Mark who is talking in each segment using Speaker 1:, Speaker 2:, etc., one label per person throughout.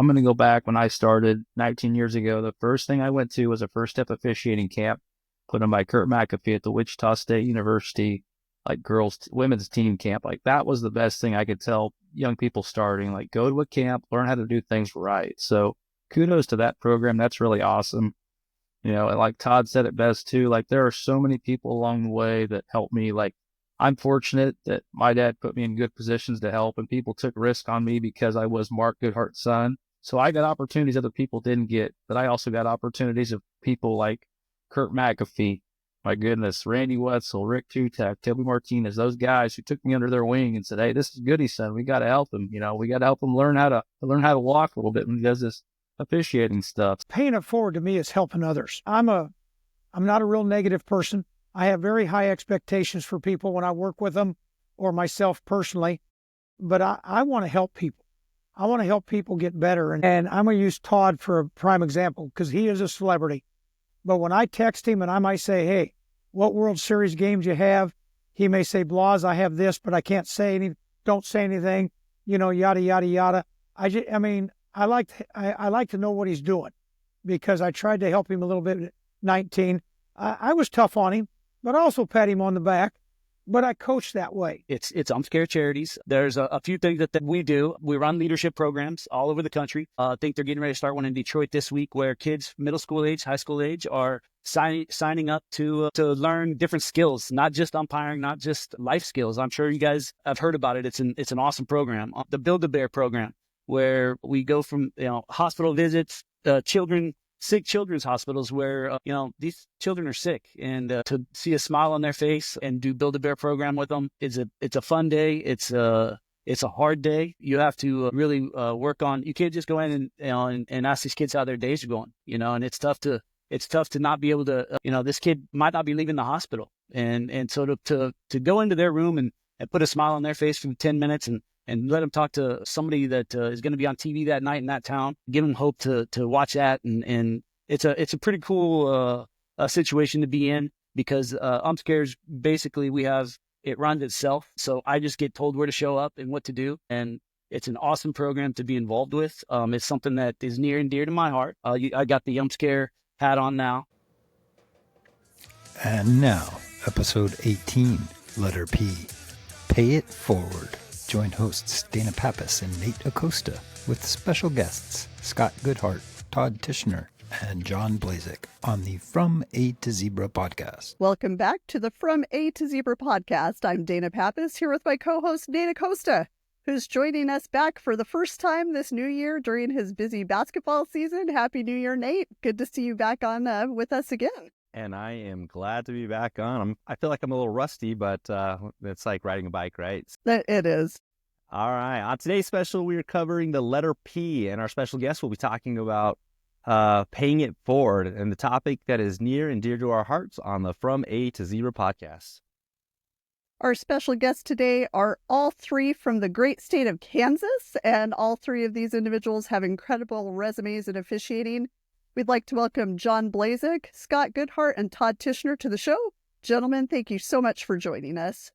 Speaker 1: I'm going to go back when I started 19 years ago. The first thing I went to was a first step officiating camp put on by Kurt McAfee at the Wichita State University, like women's team camp. Like that was the best thing I could tell young people starting, like go to a camp, learn how to do things right. So kudos to that program. That's really awesome. And like Todd said it best too, like there are so many people along the way that helped me. Like I'm fortunate that my dad put me in good positions to help, and people took risk on me because I was Mark Goodhart's son. So I got opportunities other people didn't get, but I also got opportunities of people like Kurt McAfee, my goodness, Randy Wetzel, Rick Tutek, Toby Martinez, those guys who took me under their wing and said, "Hey, this is Goody's son. We got to help him. We got to help him learn how to walk a little bit when he does this officiating stuff."
Speaker 2: Paying it forward to me is helping others. I'm not a real negative person. I have very high expectations for people when I work with them or myself personally, but I want to help people. I want to help people get better. And I'm going to use Todd for a prime example because he is a celebrity. But when I text him and I might say, "Hey, what World Series games you have?" He may say, "Blas, I have this, but I can't say anything. Don't say anything, yada, yada, yada." I like to know what he's doing because I tried to help him a little bit at 19. I was tough on him, but I also pat him on the back. But I coach that way.
Speaker 3: It's I'm Scared Charities. There's a few things that we do. We run leadership programs all over the country. I think they're getting ready to start one in Detroit this week where kids middle school age, high school age are signing up to learn different skills, not just umpiring, not just life skills. I'm sure you guys have heard about it. It's an awesome program. The Build-A-Bear program, where we go from hospital visits, sick children's hospitals where these children are sick, and to see a smile on their face and do Build-A-Bear program with them it's a fun day. It's a hard day. You have to really work on. You can't just go in and ask these kids how their days are going. And it's tough to not be able to. This kid might not be leaving the hospital, and so to go into their room and put a smile on their face for 10 minutes and let them talk to somebody that is going to be on TV that night in that town, give them hope to watch that. And it's a pretty cool situation to be in because UmpScares, basically it runs itself. So I just get told where to show up and what to do. And it's an awesome program to be involved with. It's something that is near and dear to my heart. I got the UmpScare hat on now.
Speaker 4: And now, episode 18, letter P, Pay It Forward. Join hosts Dana Pappas and Nate Acosta with special guests Scott Goodheart, Todd Tichenor, and John Blazek on the From A to Zebra podcast.
Speaker 5: Welcome back to the From A to Zebra podcast. I'm Dana Pappas here with my co-host Nate Acosta, who's joining us back for the first time this new year during his busy basketball season. Happy New Year, Nate. Good to see you back on with us again.
Speaker 6: And I am glad to be back on. I feel like I'm a little rusty, but it's like riding a bike, right?
Speaker 5: It is.
Speaker 6: All right. On today's special, we are covering the letter P, and our special guest will be talking about paying it forward, and the topic that is near and dear to our hearts on the From A to Zebra podcast.
Speaker 5: Our special guests today are all three from the great state of Kansas, and all three of these individuals have incredible resumes in officiating. We'd like to welcome John Blazek, Scott Goodheart, and Todd Tichenor to the show. Gentlemen, thank you so much for joining us.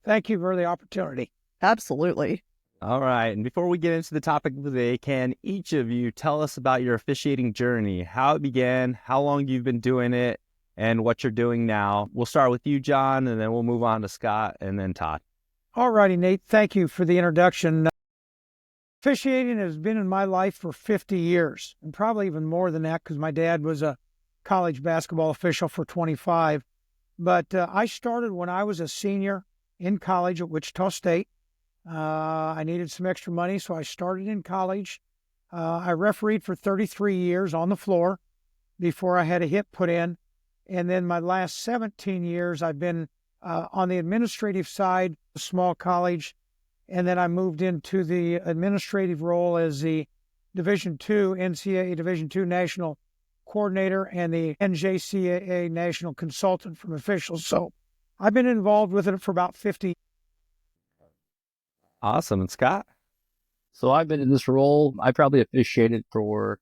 Speaker 2: Thank you for the opportunity.
Speaker 5: Absolutely.
Speaker 6: All right. And before we get into the topic of the day, can each of you tell us about your officiating journey, how it began, how long you've been doing it, and what you're doing now? We'll start with you, John, and then we'll move on to Scott and then Todd.
Speaker 2: All righty, Nate. Thank you for the introduction. Officiating has been in my life for 50 years, and probably even more than that because my dad was a college basketball official for 25. But I started when I was a senior in college at Wichita State. I needed some extra money, so I started in college. I refereed for 33 years on the floor before I had a hip put in. And then my last 17 years, I've been on the administrative side, a small college. And then I moved into the administrative role as the Division II, NCAA Division II National Coordinator and the NJCAA National Consultant from officials. So I've been involved with it for about 50.
Speaker 6: Awesome. And Scott?
Speaker 1: So I've been in this role. I probably officiated for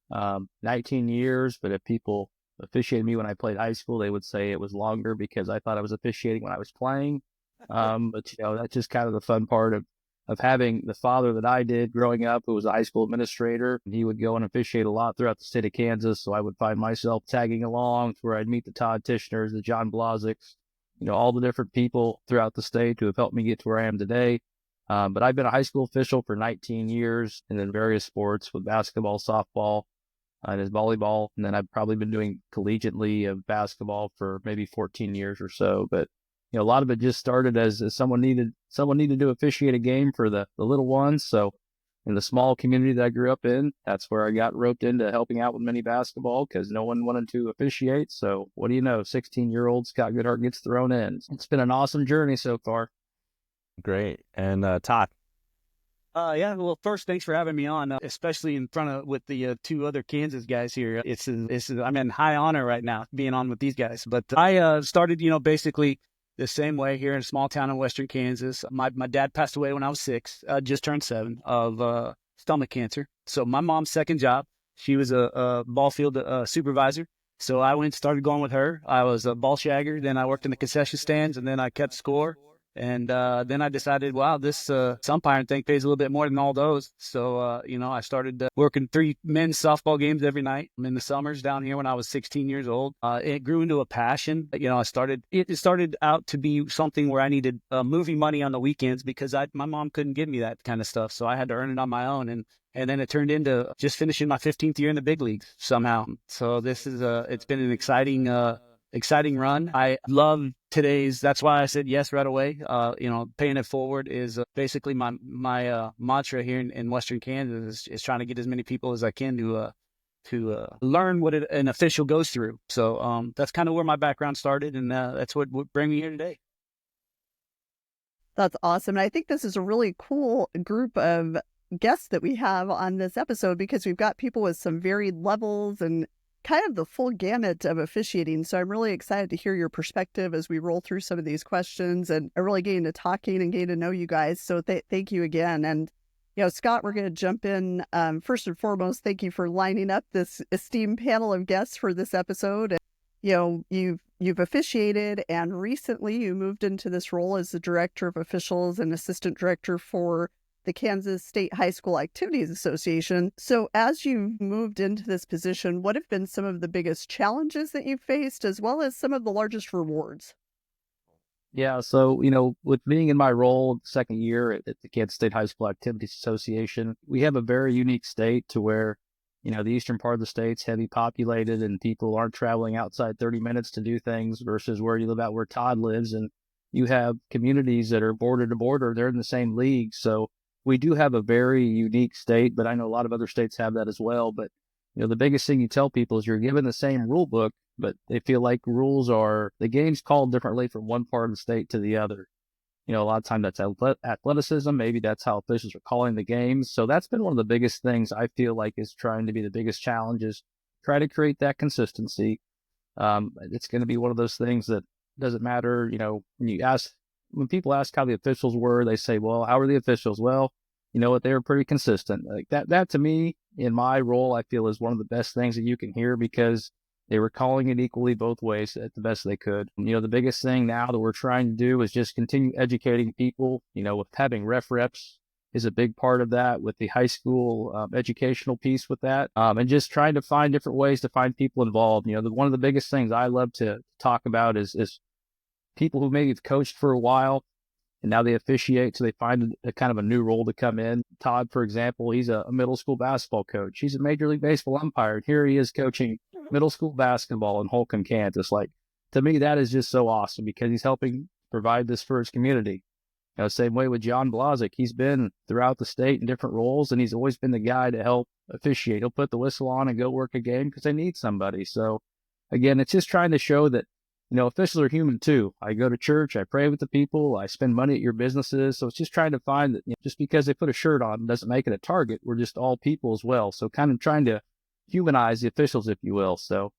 Speaker 1: 19 years, but if people officiated me when I played high school, they would say it was longer because I thought I was officiating when I was playing. But that's just kind of the fun part of of having the father that I did growing up, who was a high school administrator. He would go and officiate a lot throughout the state of Kansas. So I would find myself tagging along where I'd meet the Todd Tichenors, the John Blazeks, all the different people throughout the state who have helped me get to where I am today. But I've been a high school official for 19 years and in various sports with basketball, softball, and as volleyball. And then I've probably been doing collegiately of basketball for maybe 14 years or so. But a lot of it just started as someone needed to officiate a game for the little ones. So in the small community that I grew up in, that's where I got roped into helping out with mini basketball because no one wanted to officiate. So what do you know? 16-year-old Scott Goodheart gets thrown in. It's been an awesome journey so far.
Speaker 6: Great. And Todd?
Speaker 3: Yeah. Well, first, thanks for having me on, especially in front of with the two other Kansas guys here. I'm in high honor right now being on with these guys. But I started, basically the same way here in a small town in western Kansas. My dad passed away when I was 6, just turned 7, of stomach cancer. So my mom's second job, she was a ball field supervisor. So I started going with her. I was a ball shagger. Then I worked in the concession stands, and then I kept score. And then I decided, wow, this umpiring thing pays a little bit more than all those. So, I started working 3 men's softball games every night in the summers down here when I was 16 years old. It grew into a passion. It started out to be something where I needed movie money on the weekends because my mom couldn't give me that kind of stuff. So I had to earn it on my own. And then it turned into just finishing my 15th year in the big leagues somehow. So this is it's been an exciting run. I love that's why I said yes right away. Paying it forward is basically my mantra here in western Kansas is trying to get as many people as I can to learn what an official goes through. So that's kind of where my background started, and that's what bring me here today.
Speaker 5: That's awesome. And I think this is a really cool group of guests that we have on this episode because we've got people with some varied levels and kind of the full gamut of officiating. So I'm really excited to hear your perspective as we roll through some of these questions and really getting to talking and getting to know you guys. So thank you again. And, Scott, we're going to jump in. First and foremost, thank you for lining up this esteemed panel of guests for this episode. You've officiated, and recently you moved into this role as the director of officials and assistant director for the Kansas State High School Activities Association. So as you've moved into this position, what have been some of the biggest challenges that you've faced, as well as some of the largest rewards?
Speaker 1: Yeah, so, with being in my role second year at the Kansas State High School Activities Association, we have a very unique state to where, the eastern part of the state's heavy populated and people aren't traveling outside 30 minutes to do things versus where you live out where Todd lives. And you have communities that are border to border. They're in the same league. So we do have a very unique state, but I know a lot of other states have that as well. But, the biggest thing you tell people is you're given the same rule book, but they feel like the game's called differently from one part of the state to the other. A lot of times that's athleticism. Maybe that's how officials are calling the games. So that's been one of the biggest things I feel like is trying to be the biggest challenge is try to create that consistency. It's going to be one of those things that doesn't matter, when people ask how the officials were, they say, well, how are the officials? Well, you know what? They were pretty consistent. Like that to me, in my role, I feel is one of the best things that you can hear because they were calling it equally both ways at the best they could. The biggest thing now that we're trying to do is just continue educating people, with having ref reps is a big part of that with the high school educational piece with that. And just trying to find different ways to find people involved. One of the biggest things I love to talk about is people who maybe have coached for a while and now they officiate, so they find a kind of a new role to come in. Todd, for example, he's a middle school basketball coach. He's a Major League Baseball umpire. And here he is coaching middle school basketball in Holcomb, Kansas. Like, to me, that is just so awesome because he's helping provide this for his community. Same way with John Blazek. He's been throughout the state in different roles, and he's always been the guy to help officiate. He'll put the whistle on and go work a game because they need somebody. So, again, it's just trying to show that officials are human too. I go to church, I pray with the people, I spend money at your businesses. So it's just trying to find that just because they put a shirt on doesn't make it a target. We're just all people as well. So kind of trying to humanize the officials, if you will. So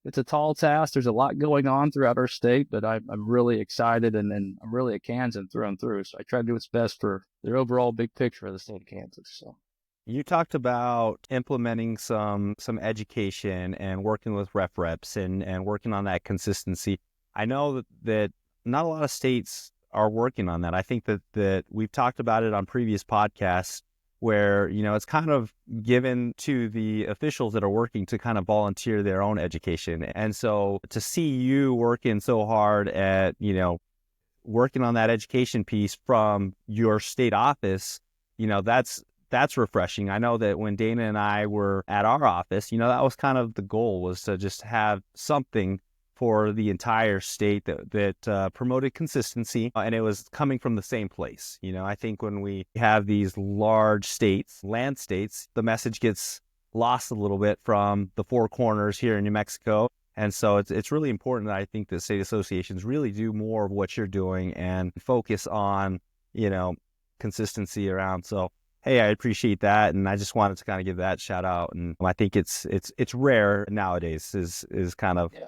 Speaker 1: it's a tall task. There's a lot going on throughout our state, but I'm really excited and I'm really a Kansan through and through. So I try to do what's best for the overall big picture of the state of Kansas. So.
Speaker 6: You talked about implementing some education and working with reps and working on that consistency. I know that not a lot of states are working on that. I think that we've talked about it on previous podcasts where, it's kind of given to the officials that are working to kind of volunteer their own education. And so to see you working so hard at, working on that education piece from your state office, that's refreshing. I know that when Dana and I were at our office, that was kind of the goal, was to just have something for the entire state that promoted consistency, and it was coming from the same place. I think when we have these large states, land states, the message gets lost a little bit from the four corners here in New Mexico. And so it's really important that I think that state associations really do more of what you're doing and focus on, consistency around. So, hey, I appreciate that. And I just wanted to kind of give that shout out. And I think it's rare nowadays is kind of.
Speaker 1: Yeah.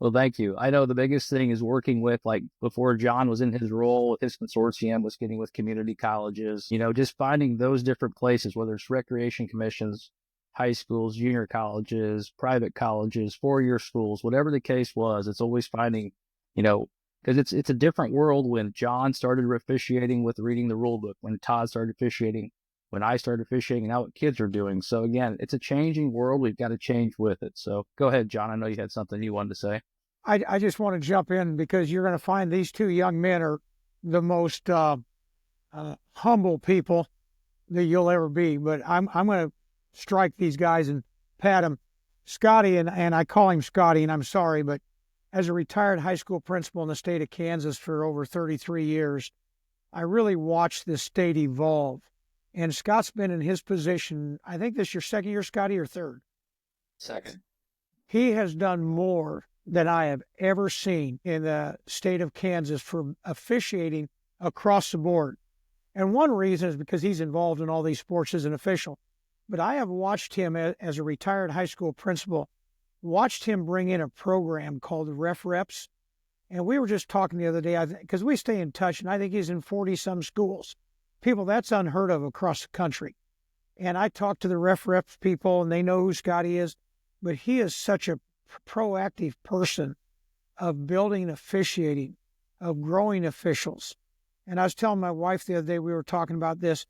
Speaker 1: Well, thank you. I know the biggest thing is working with, like, before John was in his role with his consortium, was getting with community colleges, just finding those different places, whether it's recreation commissions, high schools, junior colleges, private colleges, four-year schools, whatever the case was. It's always finding, because it's a different world when John started officiating with reading the rule book, when Todd started officiating, when I started officiating, now what kids are doing. So again, it's a changing world. We've got to change with it. So go ahead, John. I know you had something you wanted to say.
Speaker 2: I just want to jump in because you're going to find these two young men are the most humble people that you'll ever be. But I'm going to strike these guys and pat them. Scotty, and I call him Scotty, and I'm sorry, but as a retired high school principal in the state of Kansas for over 33 years, I really watched this state evolve. And Scott's been in his position, I think this is your second year, Scotty, or third?
Speaker 1: Second.
Speaker 2: He has done more than I have ever seen in the state of Kansas for officiating across the board. And one reason is because he's involved in all these sports as an official. But I have watched him as a retired high school principal, watched him bring in a program called Ref Reps. And we were just talking the other day, because we stay in touch, and I think he's in 40-some schools. People, that's unheard of across the country. And I talked to the Ref Reps people, and they know who Scotty is. But he is such a proactive person of building officiating, of growing officials. And I was telling my wife the other day, we were talking about this.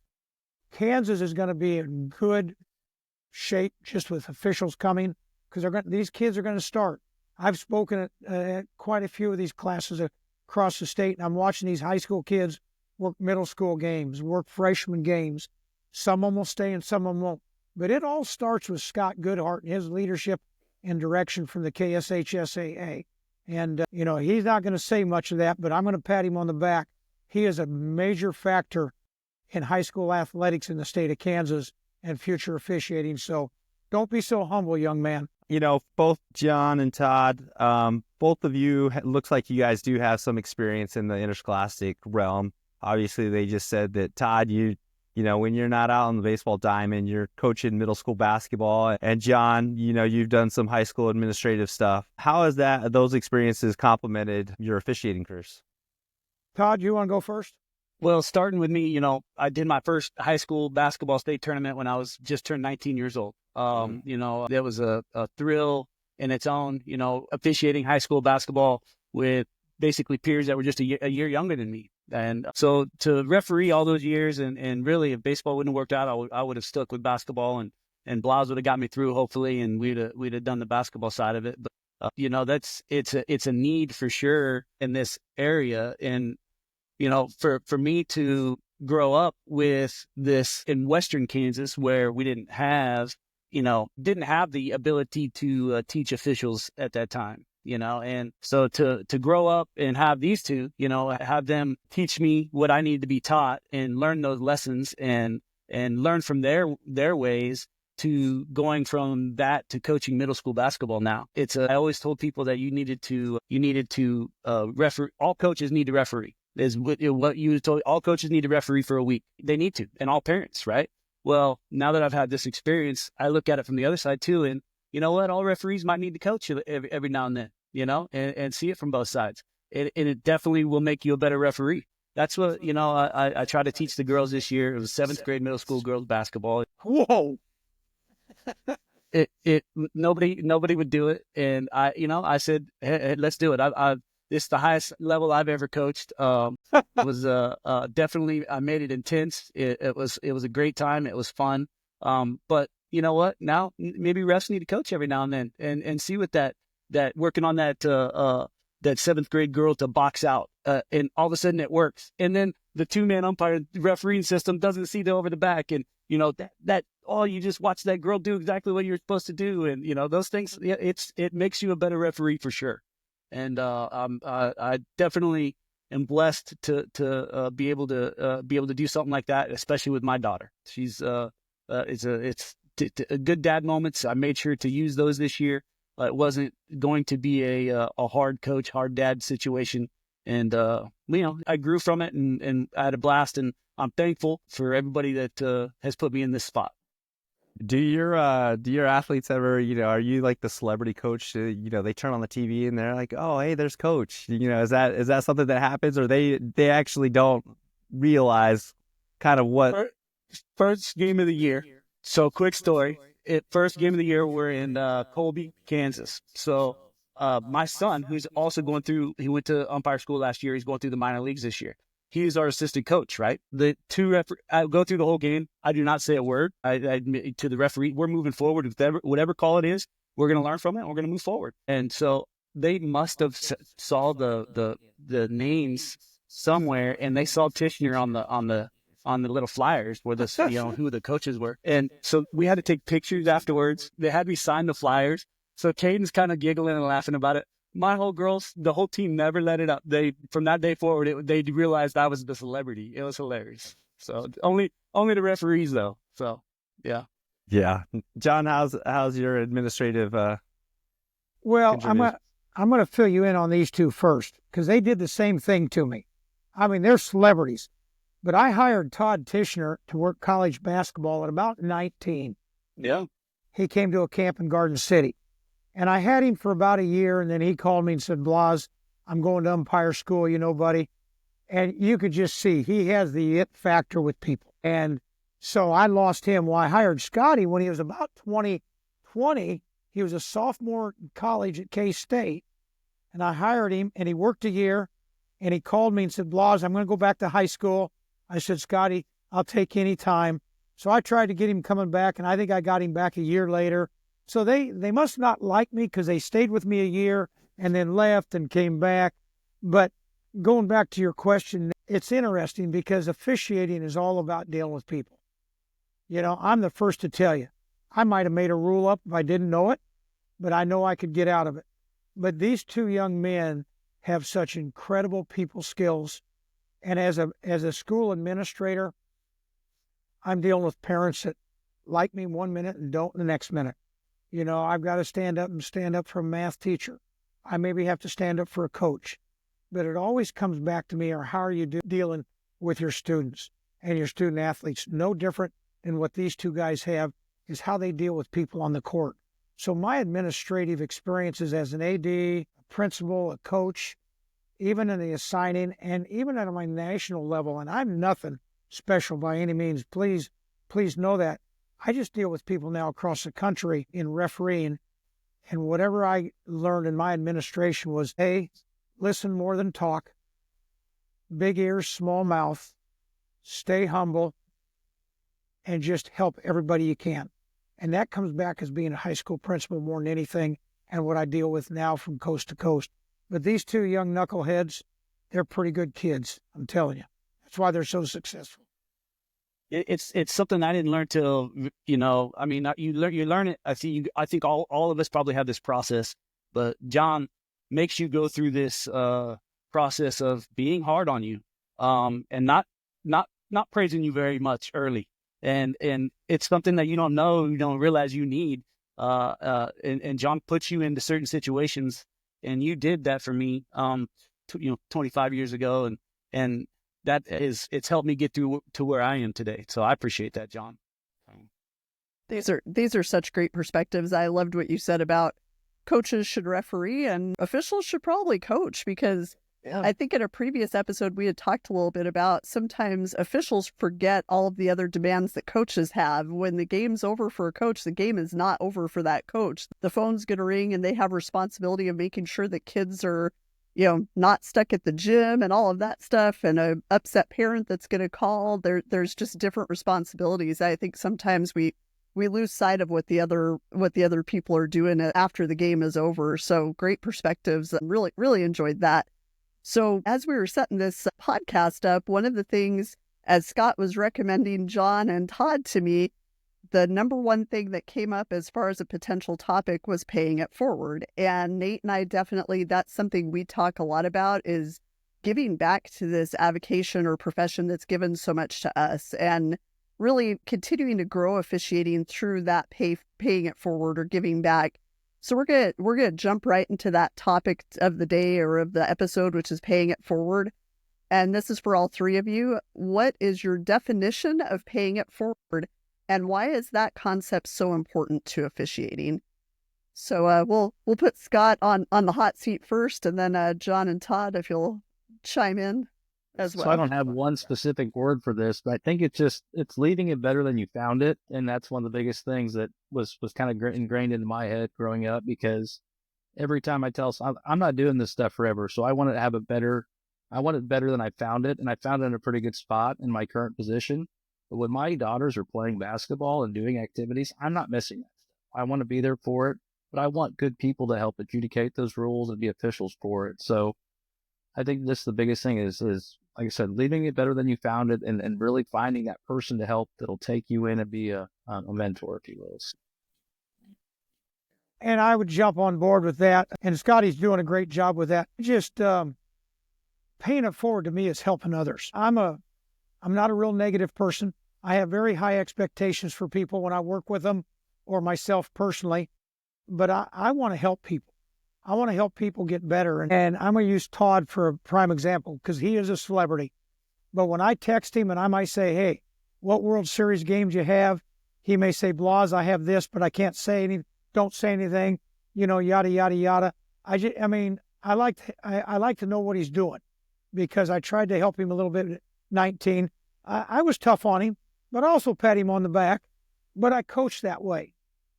Speaker 2: Kansas is going to be in good shape just with officials coming, because these kids are going to start. I've spoken at quite a few of these classes across the state, and I'm watching these high school kids work middle school games, work freshman games. Some of them will stay and some of them won't. But it all starts with Scott Goodheart and his leadership and direction from the KSHSAA. And, he's not going to say much of that, but I'm going to pat him on the back. He is a major factor in high school athletics in the state of Kansas and future officiating. So don't be so humble, young man.
Speaker 6: Both John and Todd, both of you, looks like you guys do have some experience in the interscholastic realm. Obviously, they just said that, Todd, when you're not out on the baseball diamond, you're coaching middle school basketball. And John, you've done some high school administrative stuff. How has those experiences complemented your officiating careers?
Speaker 2: Todd, you want to go first?
Speaker 3: Well, starting with me, I did my first high school basketball state tournament when I was just turned 19 years old. There was a thrill in its own, officiating high school basketball with basically peers that were just a year younger than me. And so to referee all those years, and really, if baseball wouldn't have worked out, I would have stuck with basketball, and Blas would have got me through, hopefully, and we'd have done the basketball side of it. But it's a need for sure in this area. And for me to grow up with this in Western Kansas, where we didn't have the ability to teach officials at that time. And so to grow up and have these two, have them teach me what I need to be taught and learn those lessons and learn from their ways, to going from that to coaching middle school basketball now. I always told people that you needed to referee. All coaches need to referee. Is what you told. All coaches need to referee for a week. They need to, and all parents, right? Well, now that I've had this experience, I look at it from the other side too, and you know what? All referees might need to coach every now and then, and see it from both sides. It definitely will make you a better referee. That's what, I try to teach the girls this year. It was 7th grade middle school girls basketball.
Speaker 2: Whoa.
Speaker 3: Nobody would do it. And I said, hey, let's do it. It's the highest level I've ever coached. It was definitely, I made it intense. It was a great time. It was fun. But you know what? Now maybe refs need to coach every now and then and see what that working on that seventh grade girl to box out, and all of a sudden it works. And then the 2-man umpire refereeing system doesn't see the over the back, and you just watch that girl do exactly what you're supposed to do, and those things. Yeah, it makes you a better referee for sure. And I definitely am blessed to be able to do something like that, especially with my daughter. She's it's good dad moments. I made sure to use those this year. It wasn't going to be a hard coach, hard dad situation. And, I grew from it and I had a blast, and I'm thankful for everybody that has put me in this spot.
Speaker 6: Do your athletes ever, are you like the celebrity coach? They turn on the TV and they're like, oh, hey, there's coach. Is that something that happens, or they actually don't realize kind of what?
Speaker 3: First game of the year. So quick story. First game of the year, we're in Colby, Kansas. So my son, who's also he went to umpire school last year. He's going through the minor leagues this year. He's our assistant coach, right? I go through the whole game. I do not say a word. I admit to the referee, we're moving forward with whatever call it is. We're going to learn from it. And we're going to move forward. And so they must have saw the names somewhere, and they saw Tichenor on the little flyers where who the coaches were. And so we had to take pictures afterwards. They had me sign the flyers. So Caden's kind of giggling and laughing about it. The whole team never let it up. From that day forward, they realized I was the celebrity. It was hilarious. So only the referees though. So yeah.
Speaker 6: Yeah. John, how's your administrative,
Speaker 2: Well, I'm going to fill you in on these two first, because they did the same thing to me. I mean, they're celebrities. But I hired Todd Tichenor to work college basketball at about 19.
Speaker 3: Yeah.
Speaker 2: He came to a camp in Garden City. And I had him for about a year, and then he called me and said, Blas, I'm going to umpire school, buddy. And you could just see he has the it factor with people. And so I lost him. Well, I hired Scotty when he was about 20. He was a sophomore in college at K-State. And I hired him, and he worked a year. And he called me and said, Blas, I'm going to go back to high school. I said, Scotty, I'll take any time. So I tried to get him coming back, and I think I got him back a year later. So they must not like me, because they stayed with me a year and then left and came back. But going back to your question, it's interesting because officiating is all about dealing with people. I'm the first to tell you, I might have made a rule up if I didn't know it, but I know I could get out of it. But these two young men have such incredible people skills. And as a school administrator, I'm dealing with parents that like me one minute and don't the next minute. I've got to stand up for a math teacher. I maybe have to stand up for a coach. But it always comes back to me, or how are you dealing with your students and your student athletes? No different than what these two guys have is how they deal with people on the court. So my administrative experiences as an AD, a principal, a coach, even in the assigning, and even at my national level, and I'm nothing special by any means. Please know that. I just deal with people now across the country in refereeing, and whatever I learned in my administration was, A, listen more than talk, big ears, small mouth, stay humble, and just help everybody you can. And that comes back as being a high school principal more than anything, and what I deal with now from coast to coast. But these two young knuckleheads, they're pretty good kids, I'm telling you. That's why they're so successful.
Speaker 3: It's something I didn't learn till, you learn it. I think all of us probably have this process, but John makes you go through this process of being hard on you, and not praising you very much early. And it's something that you don't realize you need. And John puts you into certain situations, and you did that for me, 25 years ago. And it's helped me get through to where I am today. So I appreciate that, John.
Speaker 5: These are such great perspectives. I loved what you said about coaches should referee and officials should probably coach, because I think in a previous episode, we had talked a little bit about sometimes officials forget all of the other demands that coaches have. When the game's over for a coach, the game is not over for that coach. The phone's going to ring, and they have responsibility of making sure that kids are not stuck at the gym and all of that stuff, and a upset parent that's going to call. There's just different responsibilities. I think sometimes we lose sight of what the other people are doing after the game is over. So great perspectives. Really, really enjoyed that. So as we were setting this podcast up, one of the things, as Scott was recommending John and Todd to me, the number one thing that came up as far as a potential topic was paying it forward. And Nate and I definitely, that's something we talk a lot about, is giving back to this avocation or profession that's given so much to us, and really continuing to grow officiating through that paying it forward or giving back. So we're gonna jump right into that topic of the day or of the episode, which is paying it forward. And this is for all three of you. What is your definition of paying it forward? And why is that concept so important to officiating? So we'll put Scott on the hot seat first, and then John and Todd, if you'll chime in as well.
Speaker 1: So I don't have one specific word for this, but I think it's leaving it better than you found it. And that's one of the biggest things that was kind of ingrained into my head growing up, because every time I tell I'm not doing this stuff forever. So I want to have I want it better than I found it. And I found it in a pretty good spot in my current position. But when my daughters are playing basketball and doing activities, I'm not missing that stuff. I want to be there for it, but I want good people to help adjudicate those rules and be officials for it. So I think the biggest thing is like I said, leaving it better than you found it, and really finding that person to help that'll take you in and be a mentor, if you will.
Speaker 2: And I would jump on board with that. And Scotty's doing a great job with that. Just paying it forward to me is helping others. I'm not a real negative person. I have very high expectations for people when I work with them or myself personally, but I want to help people. I want to help people get better. And I'm going to use Todd for a prime example because he is a celebrity. But when I text him and I might say, hey, what World Series games you have? He may say, Blas, I have this, but I can't say anything. Don't say anything, yada, yada, yada. I like to know what he's doing, because I tried to help him a little bit at 19. I was tough on him, but also pat him on the back. But I coached that way.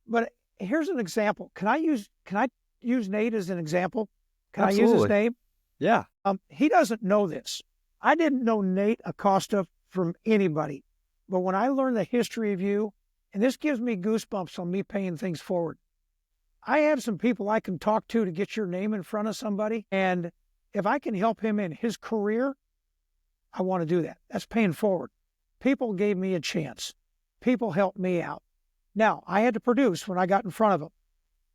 Speaker 2: But here's an example. Can I use Nate as an example? Can
Speaker 6: Absolutely.
Speaker 2: I use his name?
Speaker 6: Yeah.
Speaker 2: He doesn't know this. I didn't know Nate Acosta from anybody. But when I learned the history of you, and this gives me goosebumps on me paying things forward, I have some people I can talk to get your name in front of somebody. And if I can help him in his career, I want to do that. That's paying forward. People gave me a chance. People helped me out. Now, I had to produce when I got in front of them.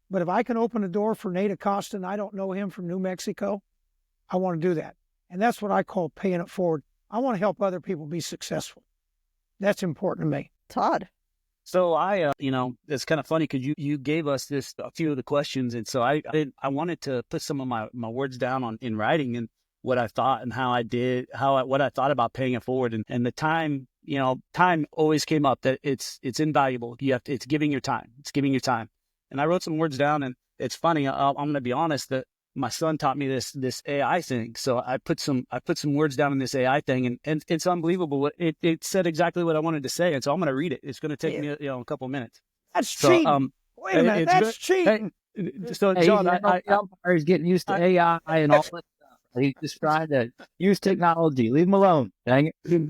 Speaker 2: But if I can open a door for Nate Acosta and I don't know him from New Mexico, I want to do that. And that's what I call paying it forward. I want to help other people be successful. That's important to me.
Speaker 5: Todd.
Speaker 3: So it's kind of funny because you gave us a few of the questions. And so I wanted to put some of my words down in writing, and what I thought and what I thought about paying it forward. And the time always came up, that it's invaluable. It's giving your time. It's giving your time. And I wrote some words down, and it's funny. I'm going to be honest that my son taught me this AI thing. So I put some words down in this AI thing, and it's unbelievable. It said exactly what I wanted to say. And so I'm going to read it. It's going to take me a couple of minutes.
Speaker 2: That's cheating. Wait a minute. That's cheating.
Speaker 3: So John,
Speaker 1: He's getting used to AI and all that stuff. He's just trying to use technology. Leave him alone. Dang it.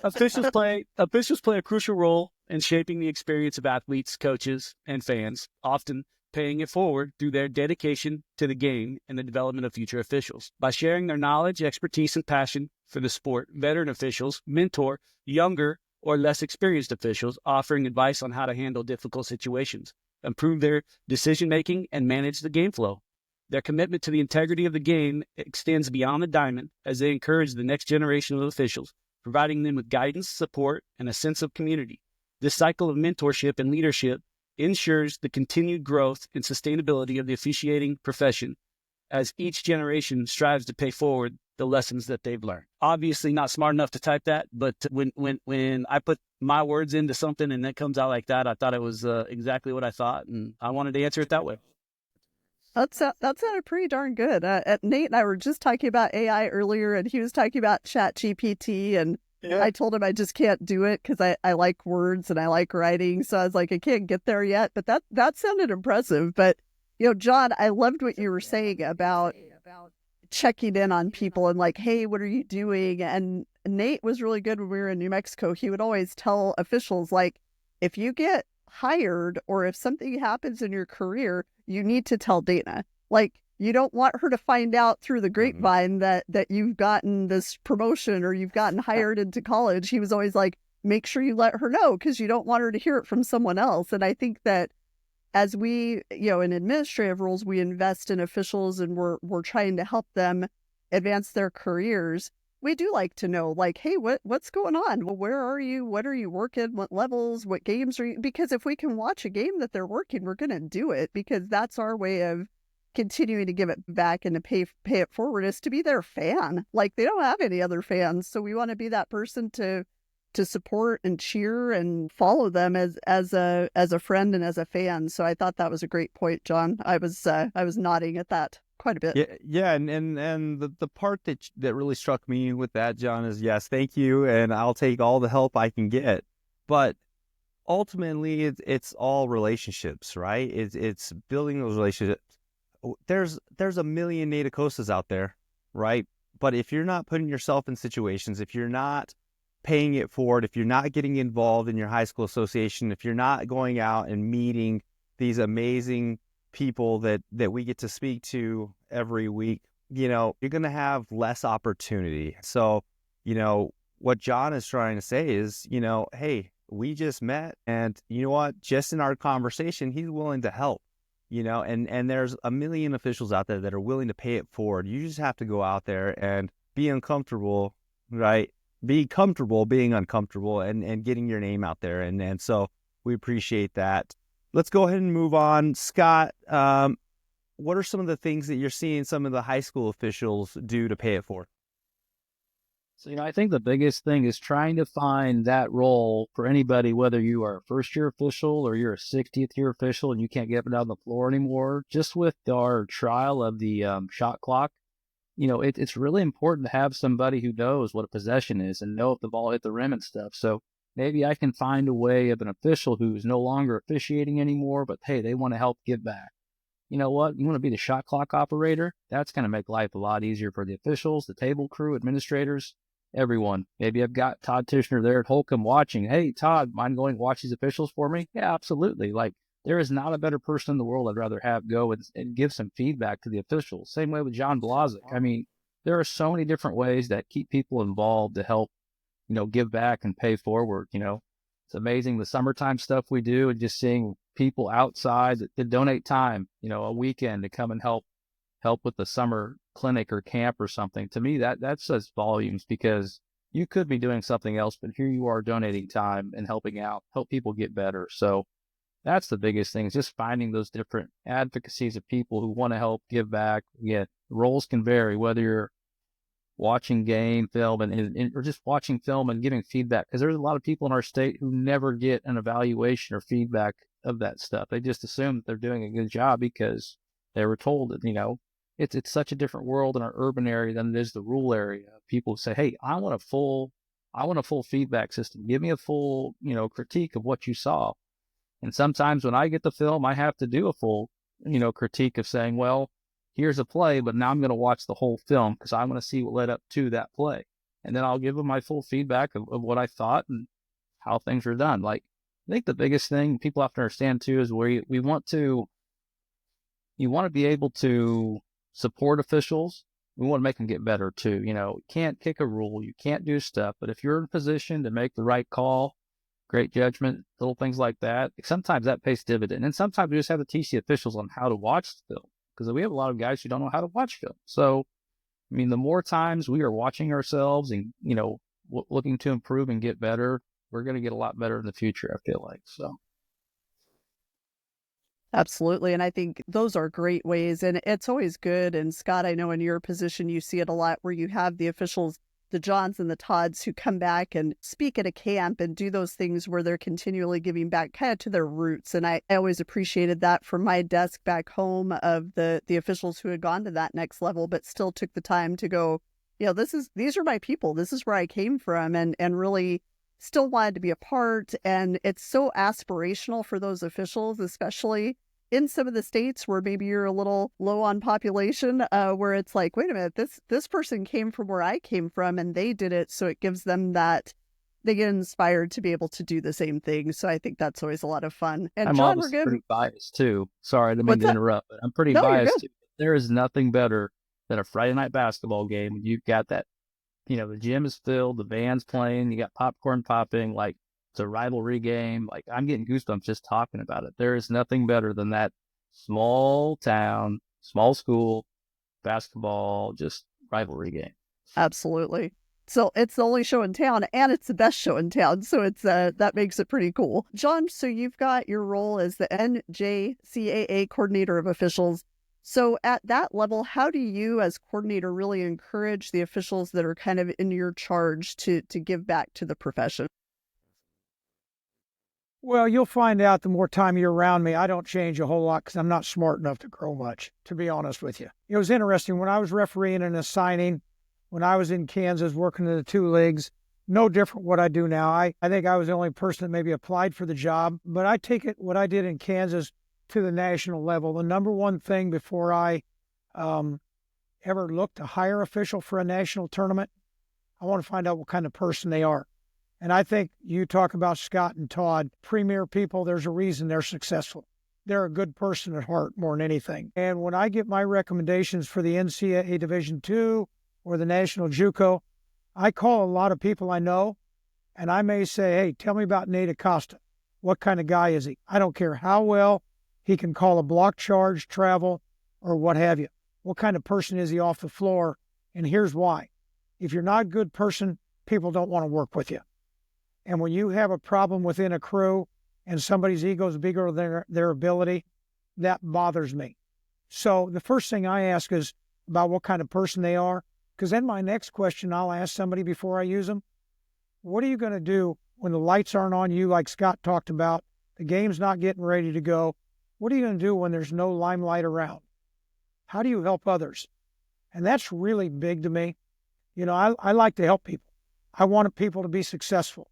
Speaker 3: Officials play a crucial role in shaping the experience of athletes, coaches, and fans, often paying it forward through their dedication to the game and the development of future officials. By sharing their knowledge, expertise, and passion for the sport, veteran officials mentor younger or less experienced officials, offering advice on how to handle difficult situations, improve their decision-making, and manage the game flow. Their commitment to the integrity of the game extends beyond the diamond as they encourage the next generation of officials, providing them with guidance, support, and a sense of community. This cycle of mentorship and leadership ensures the continued growth and sustainability of the officiating profession as each generation strives to pay forward the lessons that they've learned. Obviously not smart enough to type that, but when I put my words into something and that comes out like that, I thought it was exactly what I thought, and I wanted to answer it that way.
Speaker 5: That sounded pretty darn good. Nate and I were just talking about AI earlier, and he was talking about ChatGPT, and I told him I just can't do it because I like words and I like writing. So I was like, I can't get there yet. But that sounded impressive. But, John, I loved what you were saying about checking in on people and like, hey, what are you doing? And Nate was really good when we were in New Mexico. He would always tell officials, like, if you get hired or if something happens in your career, you need to tell Dana. Like, you don't want her to find out through the grapevine that you've gotten this promotion or you've gotten hired into college. He was always like, make sure you let her know, because you don't want her to hear it from someone else. And I think that as we, in administrative roles, we invest in officials and we're trying to help them advance their careers. We do like to know, like, hey, what's going on? Well, where are you? What are you working? What levels? What games are you? Because if we can watch a game that they're working, we're going to do it, because that's our way of continuing to give it back and to pay it forward, is to be their fan. Like, they don't have any other fans. So we want to be that person to support and cheer and follow them as a friend and as a fan. So I thought that was a great point, John. I was nodding at that quite a bit.
Speaker 6: Yeah, and the part that really struck me with that, John, is yes, thank you, and I'll take all the help I can get. But ultimately, it's all relationships, right? It's building those relationships. There's a million Nate Acostas out there, right? But if you're not putting yourself in situations, if you're not paying it forward, if you're not getting involved in your high school association, if you're not going out and meeting these amazing people that we get to speak to every week, you're going to have less opportunity. So, what John is trying to say is, hey, we just met, and you know what? Just in our conversation, he's willing to help. And there's a million officials out there that are willing to pay it forward. You just have to go out there and be uncomfortable, right? Be comfortable being uncomfortable and getting your name out there. And so we appreciate that. Let's go ahead and move on. Scott, what are some of the things that you're seeing some of the high school officials do to pay it forward?
Speaker 1: So, I think the biggest thing is trying to find that role for anybody, whether you are a first-year official or you're a 60th-year official and you can't get up and down the floor anymore. Just with our trial of the shot clock, it's really important to have somebody who knows what a possession is and know if the ball hit the rim and stuff. So maybe I can find a way of an official who's no longer officiating anymore, but hey, they want to help give back. You know what? You want to be the shot clock operator? That's going to make life a lot easier for the officials, the table crew, administrators, everyone. Maybe I've got Todd Tichenor there at Holcomb watching. Hey, Todd, mind going watch these officials for me? Yeah, absolutely. Like, there is not a better person in the world I'd rather have go and give some feedback to the officials. Same way with John Blazek. I mean, there are so many different ways that keep people involved to help, give back and pay forward. It's amazing the summertime stuff we do, and just seeing people outside that donate time, a weekend to come and help with the summer clinic or camp or something. To me, that says volumes, because you could be doing something else, but here you are donating time and helping out, help people get better. So that's the biggest thing, is just finding those different advocacies of people who want to help give back. Yeah, roles can vary, whether you're watching game film or just watching film and giving feedback, because there's a lot of people in our state who never get an evaluation or feedback of that stuff. They just assume that they're doing a good job because they were told that, it's such a different world in our urban area than it is the rural area. People say, hey, I want a full feedback system. Give me a full, critique of what you saw. And sometimes when I get the film, I have to do a full, critique of saying, well, here's a play, but now I'm going to watch the whole film because I want to see what led up to that play. And then I'll give them my full feedback of what I thought and how things are done. Like, I think the biggest thing people have to understand too is where you want to be able to support officials. We want to make them get better too. You can't kick a rule, you can't do stuff, but if you're in a position to make the right call, great judgment, little things like that, sometimes that pays dividend. And sometimes we just have to teach the officials on how to watch the film, because we have a lot of guys who don't know how to watch film. So, I mean, the more times we are watching ourselves and, looking to improve and get better, we're going to get a lot better in the future, I feel like. So.
Speaker 5: Absolutely. And I think those are great ways. And it's always good. And Scott, I know in your position, you see it a lot where you have the officials, the Johns and the Todds, who come back and speak at a camp and do those things where they're continually giving back kind of to their roots. And I always appreciated that from my desk back home, of the officials who had gone to that next level, but still took the time to go, these are my people. This is where I came from, and really still wanted to be a part. And it's so aspirational for those officials, especially in some of the states where maybe you're a little low on population, where it's like, wait a minute, this person came from where I came from and they did it. So it gives them that, they get inspired to be able to do the same thing. So I think that's always a lot of fun. And
Speaker 1: I'm
Speaker 5: John, we're
Speaker 1: obviously
Speaker 5: good.
Speaker 1: pretty biased too. Sorry, I didn't mean
Speaker 5: What's
Speaker 1: to
Speaker 5: that?
Speaker 1: interrupt, but I'm pretty
Speaker 5: No, you're
Speaker 1: biased
Speaker 5: good.
Speaker 1: too. There is nothing better than a Friday night basketball game. You've got that, the gym is filled, the band's playing, you got popcorn popping, like it's a rivalry game. Like I'm getting goosebumps just talking about it. There is nothing better than that small town, small school basketball, just rivalry game.
Speaker 5: Absolutely. So it's the only show in town and it's the best show in town. So it's that makes it pretty cool. John, so you've got your role as the NJCAA coordinator of officials. So at that level, how do you as coordinator really encourage the officials that are kind of in your charge to give back to the profession?
Speaker 2: Well, you'll find out the more time you're around me, I don't change a whole lot because I'm not smart enough to grow much, to be honest with you. It was interesting when I was refereeing and assigning, when I was in Kansas working in the 2 leagues, no different what I do now. I think I was the only person that maybe applied for the job, but I take it what I did in Kansas to the national level. The number one thing before I ever look to hire an official for a national tournament, I want to find out what kind of person they are. And I think you talk about Scott and Todd, premier people, there's a reason they're successful. They're a good person at heart more than anything. And when I get my recommendations for the NCAA Division II or the National JUCO, I call a lot of people I know, and I may say, hey, tell me about Nate Acosta. What kind of guy is he? I don't care how well he can call a block charge, travel, or what have you. What kind of person is he off the floor? And here's why. If you're not a good person, people don't want to work with you. And when you have a problem within a crew and somebody's ego is bigger than their ability, that bothers me. So the first thing I ask is about what kind of person they are, because then my next question I'll ask somebody before I use them, what are you going to do when the lights aren't on you like Scott talked about, the game's not getting ready to go? What are you going to do when there's no limelight around? How do you help others? And that's really big to me. I like to help people. I want people to be successful.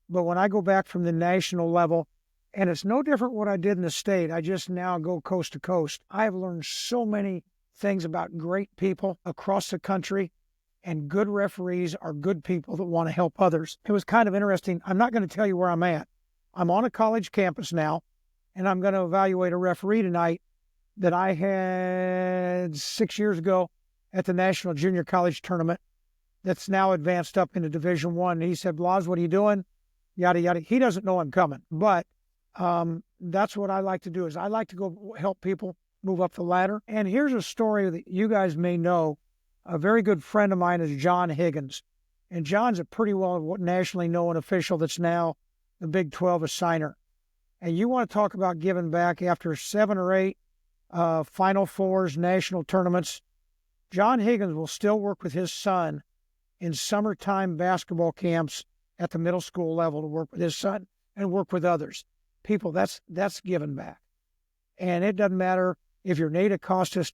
Speaker 2: But when I go back from the national level, and it's no different what I did in the state, I just now go coast to coast. I have learned so many things about great people across the country, and good referees are good people that want to help others. It was kind of interesting. I'm not going to tell you where I'm at. I'm on a college campus now, and I'm going to evaluate a referee tonight that I had 6 years ago at the National Junior College Tournament that's now advanced up into Division I. And he said, Blas, what are you doing? Yada, yada. He doesn't know I'm coming, but that's what I like to do is I like to go help people move up the ladder. And here's a story that you guys may know. A very good friend of mine is John Higgins. And John's a pretty well nationally known official that's now the Big 12 assigner. And you want to talk about giving back after 7 or 8 Final Fours, national tournaments. John Higgins will still work with his son in summertime basketball camps at the middle school level to work with his son and work with others. People, that's giving back. And it doesn't matter if you're Nate Acosta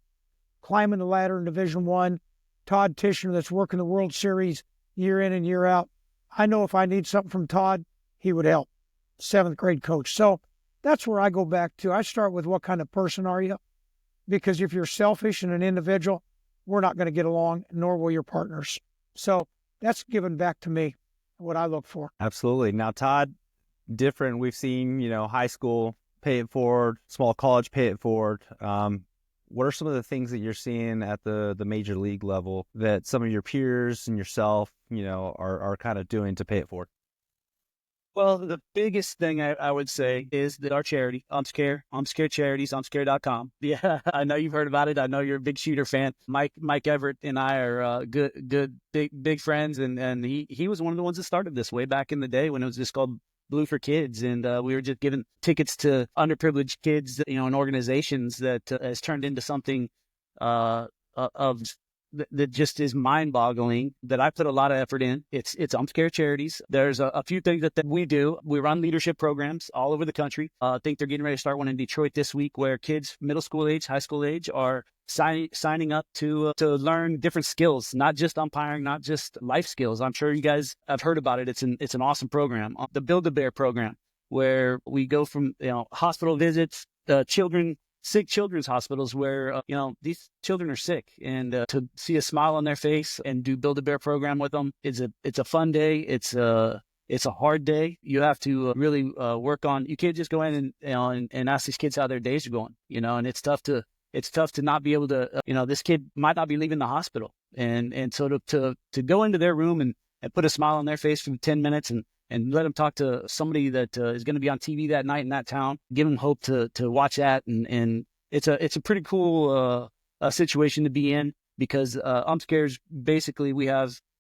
Speaker 2: climbing the ladder in Division I, Todd Tichenor that's working the World Series year in and year out. I know if I need something from Todd, he would help. 7th grade coach. So that's where I go back to. I start with what kind of person are you? Because if you're selfish and an individual, we're not going to get along, nor will your partners. So that's given back to me, what I look for.
Speaker 6: Absolutely. Now, Todd, different. We've seen, high school, pay it forward, small college, pay it forward. What are some of the things that you're seeing at the major league level that some of your peers and yourself, are kind of doing to pay it forward?
Speaker 3: Well, the biggest thing I would say is that our charity, UmpScare Charities, UmpScare.com. Yeah, I know you've heard about it. I know you're a big shooter fan. Mike Everett and I are good, big friends, and he was one of the ones that started this way back in the day when it was just called Blue for Kids, and we were just giving tickets to underprivileged kids, and organizations that has turned into something that just is mind-boggling, that I put a lot of effort in. It's UmpScare Charities. There's a few things that we do. We run leadership programs all over the country. I think they're getting ready to start one in Detroit this week where kids middle school age, high school age are signing up to learn different skills, not just umpiring, not just life skills. I'm sure you guys have heard about it. It's an awesome program. The Build-A-Bear program, where we go from hospital visits, sick children's hospitals where, these children are sick, and to see a smile on their face and do Build-A-Bear program with them, it's a fun day. It's a hard day. You have to really work on, you can't just go in and ask these kids how their days are going, and it's tough to not be able to, this kid might not be leaving the hospital. And so to go into their room and put a smile on their face for 10 minutes and let them talk to somebody that is going to be on TV that night in that town, give them hope to watch that. And it's a pretty cool situation to be in, because UmpScares, basically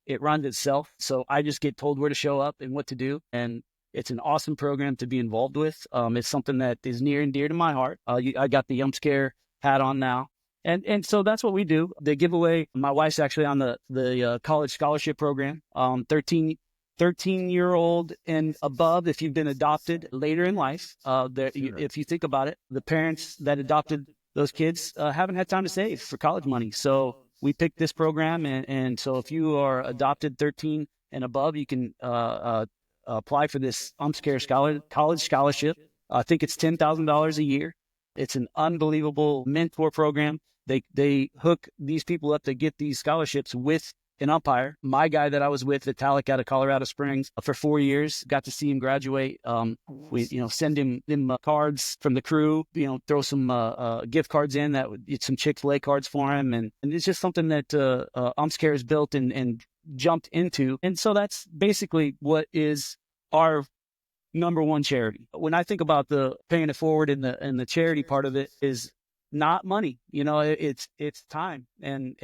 Speaker 3: it runs itself. So I just get told where to show up and what to do. And it's an awesome program to be involved with. It's something that is near and dear to my heart. I got the UmpScare hat on now. And so that's what we do. They give away, my wife's actually on the college scholarship program, 13-year-old and above. If you've been adopted later in life, if you think about it, the parents that adopted those kids haven't had time to save for college money. So we picked this program. And so if you are adopted 13 and above, you can apply for this UmpScare college scholarship. I think it's $10,000 a year. It's an unbelievable mentor program. They hook these people up to get these scholarships with an umpire. My guy that I was with, Vitalik, out of Colorado Springs for 4 years, got to see him graduate. We send him cards from the crew, throw some gift cards in, some Chick-fil-A cards for him. And it's just something that UmpScare has built and jumped into. And so that's basically what is our number one charity. When I think about the paying it forward and the charity part of it, is not money. It's time, and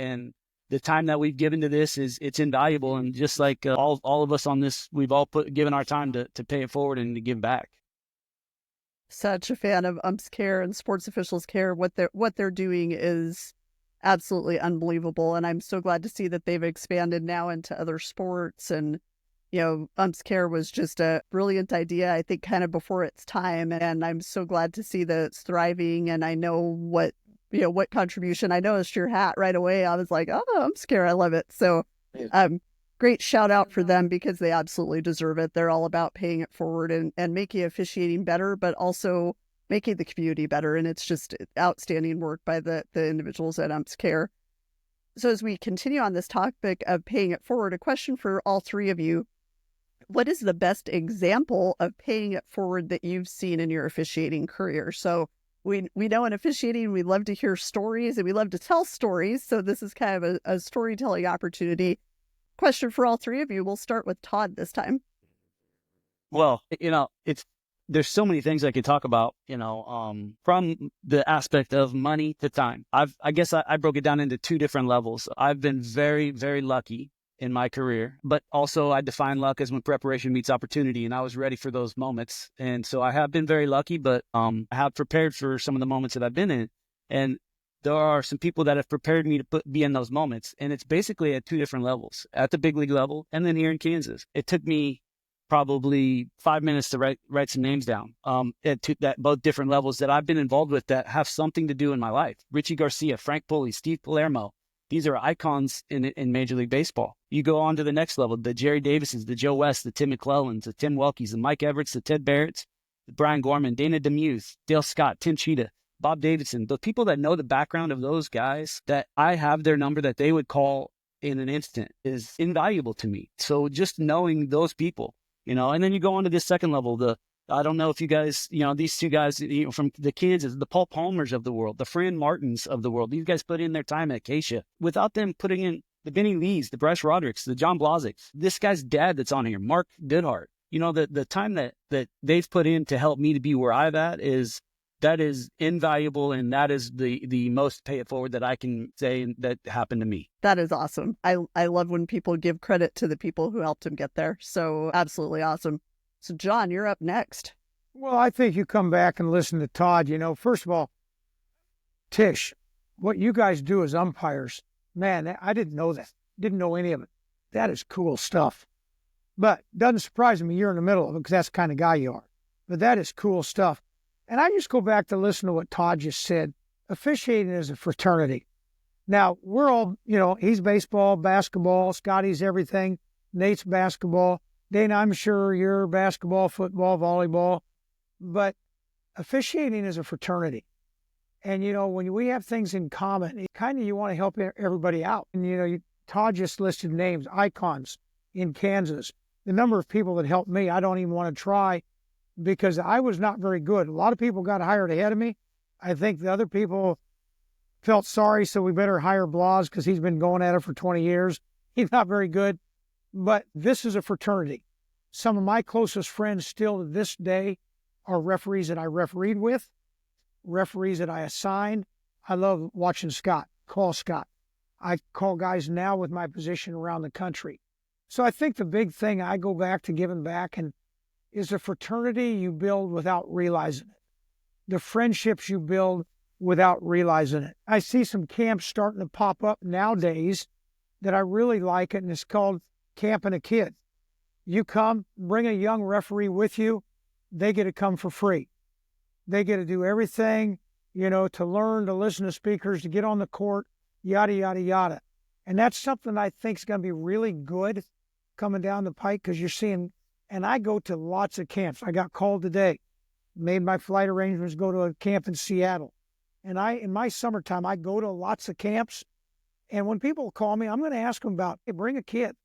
Speaker 3: the time that we've given to this it's invaluable. And just like all of us on this, we've all given our time to pay it forward and to give back.
Speaker 5: Such a fan of Umps Care and Sports Officials Care. What they're doing is absolutely unbelievable, and I'm so glad to see that they've expanded now into other sports. And Umps Care was just a brilliant idea, I think, kind of before its time. And I'm so glad to see that it's thriving. And I know what contribution. I noticed your hat right away. I was like, oh, Umps Care, I love it. So great shout out for them, because they absolutely deserve it. They're all about paying it forward and making officiating better, but also making the community better. And it's just outstanding work by the individuals at Umps Care. So as we continue on this topic of paying it forward, a question for all three of you. What is the best example of paying it forward that you've seen in your officiating career? So we know in officiating, we love to hear stories and we love to tell stories. So this is kind of a storytelling opportunity. Question for all three of you. We'll start with Todd this time.
Speaker 3: Well, there's so many things I could talk about, from the aspect of money to time. I guess I broke it down into two different levels. I've been very, very lucky in my career, but also I define luck as when preparation meets opportunity, and I was ready for those moments. And so I have been very lucky, but I have prepared for some of the moments that I've been in. And there are some people that have prepared me to be in those moments. And it's basically at two different levels, at the big league level and then here in Kansas. It took me probably 5 minutes to write some names down at both different levels that I've been involved with that have something to do in my life. Richie Garcia, Frank Pulley, Steve Palermo. These are icons in Major League Baseball. You go on to the next level, the Jerry Davises, the Joe West, the Tim McClellans, the Tim Welkes, the Mike Everetts, the Ted Barretts, the Brian Gorman, Dana Demuth, Dale Scott, Tim Cheetah, Bob Davidson. The people that know the background of those guys, that I have their number that they would call in an instant, is invaluable to me. So just knowing those people, and then you go on to this second level, I don't know if you guys, these two guys, from the Kansas, the Paul Palmers of the world, the Fran Martins of the world. These guys put in their time at Acacia. Without them putting in the Benny Lees, the Bryce Rodericks, the John Blazeks, this guy's dad that's on here, Mark Goodheart, the time that they've put in to help me to be where I'm at is invaluable. And that is the most pay it forward that I can say that happened to me.
Speaker 5: That is awesome. I love when people give credit to the people who helped them get there. So absolutely awesome. So, John, you're up next.
Speaker 2: Well, I think you come back and listen to Todd. First of all, Tish, what you guys do as umpires, man, I didn't know that. Didn't know any of it. That is cool stuff. But doesn't surprise me you're in the middle of it, because that's the kind of guy you are. But that is cool stuff. And I just go back to listen to what Todd just said. Officiating is a fraternity. Now, we're all, he's baseball, basketball, Scotty's everything, Nate's basketball. Dana, I'm sure you're basketball, football, volleyball, but officiating is a fraternity. And, when we have things in common, you want to help everybody out. And, Todd just listed names, icons in Kansas. The number of people that helped me, I don't even want to try because I was not very good. A lot of people got hired ahead of me. I think the other people felt sorry, so we better hire Blas because he's been going at it for 20 years. He's not very good. But this is a fraternity. Some of my closest friends still to this day are referees that I refereed with, referees that I assigned. I love watching Scott, call Scott. I call guys now with my position around the country. So I think the big thing I go back to giving back and is the fraternity you build without realizing it. The friendships you build without realizing it. I see some camps starting to pop up nowadays that I really like it, and it's called Camping a Kid. You come, bring a young referee with you, they get to come for free. They get to do everything, to learn, to listen to speakers, to get on the court, yada, yada, yada. And that's something I think is going to be really good coming down the pike because you're seeing, and I go to lots of camps. I got called today, made my flight arrangements, go to a camp in Seattle. And in my summertime, I go to lots of camps. And when people call me, I'm going to ask them about, hey, bring a kid.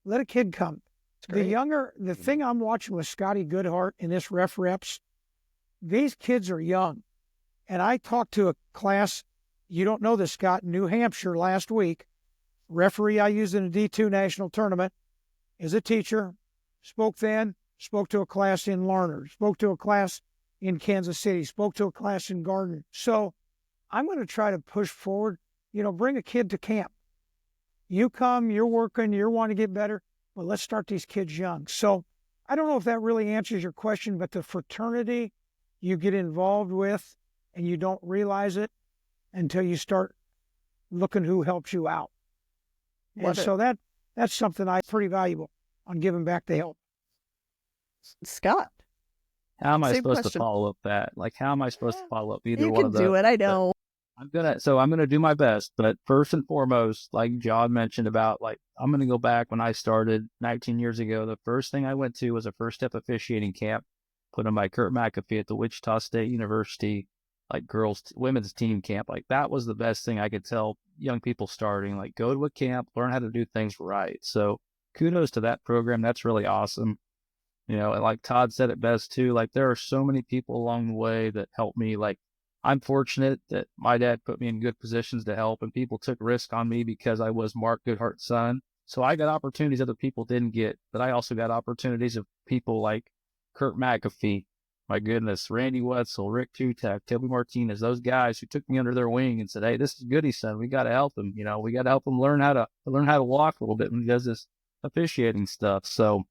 Speaker 2: Let a kid come. The thing I'm watching with Scotty Goodheart and this ref reps, these kids are young. And I talked to a class, you don't know this, Scott, New Hampshire last week. Referee I used in a D2 national tournament is a teacher. Spoke to a class in Larner, spoke to a class in Kansas City, spoke to a class in Gardner. So I'm going to try to push forward, bring a kid to camp. You come, you're working, you're wanting to get better, but let's start these kids young. So I don't know if that really answers your question, but the fraternity you get involved with and you don't realize it until you start looking who helps you out. So that's something pretty valuable on giving back the help.
Speaker 5: Scott.
Speaker 1: How am I
Speaker 5: Same
Speaker 1: supposed
Speaker 5: question.
Speaker 1: to follow up that? How am I supposed to follow up either
Speaker 5: You
Speaker 1: one
Speaker 5: can
Speaker 1: of those?
Speaker 5: do it, I know.
Speaker 1: I'm gonna do my best, but first and foremost, like John mentioned about, I'm gonna go back when I started 19 years ago. The first thing I went to was a first step officiating camp put on by Kurt McAfee at the Wichita State University, women's team camp. That was the best thing I could tell young people starting. Go to a camp, learn how to do things right. So kudos to that program. That's really awesome. And like Todd said it best too, there are so many people along the way that helped me. I'm fortunate that my dad put me in good positions to help, and people took risk on me because I was Mark Goodhart's son. So I got opportunities other people didn't get, but I also got opportunities of people like Kurt McAfee, my goodness, Randy Wetzel, Rick Tutak, Toby Martinez, those guys who took me under their wing and said, hey, this is Goody's son. We got to help him. We got to help him learn how to walk a little bit when he does this officiating stuff. So,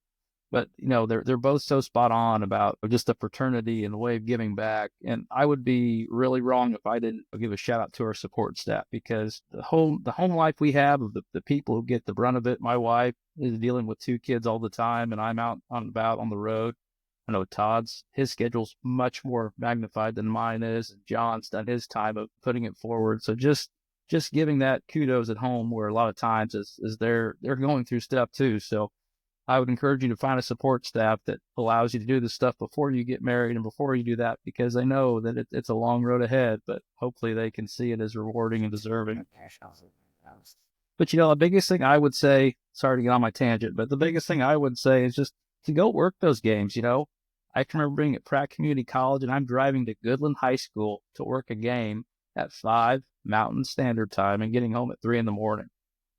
Speaker 1: but they're both so spot on about just the fraternity and the way of giving back. And I would be really wrong if I didn't give a shout out to our support staff, because the home life we have of the people who get the brunt of it. My wife is dealing with 2 kids all the time, and I'm out on the road. I know his schedule's much more magnified than mine is, and John's done his time of putting it forward. So just giving that kudos at home, where a lot of times is they're going through stuff too. So I would encourage you to find a support staff that allows you to do this stuff before you get married and before you do that, because I know that it's a long road ahead, but hopefully they can see it as rewarding and deserving. But the biggest thing I would say, sorry to get on my tangent, but the biggest thing I would say is just to go work those games. I can remember being at Pratt Community College, and I'm driving to Goodland High School to work a game at 5 Mountain Standard Time and getting home at 3 in the morning.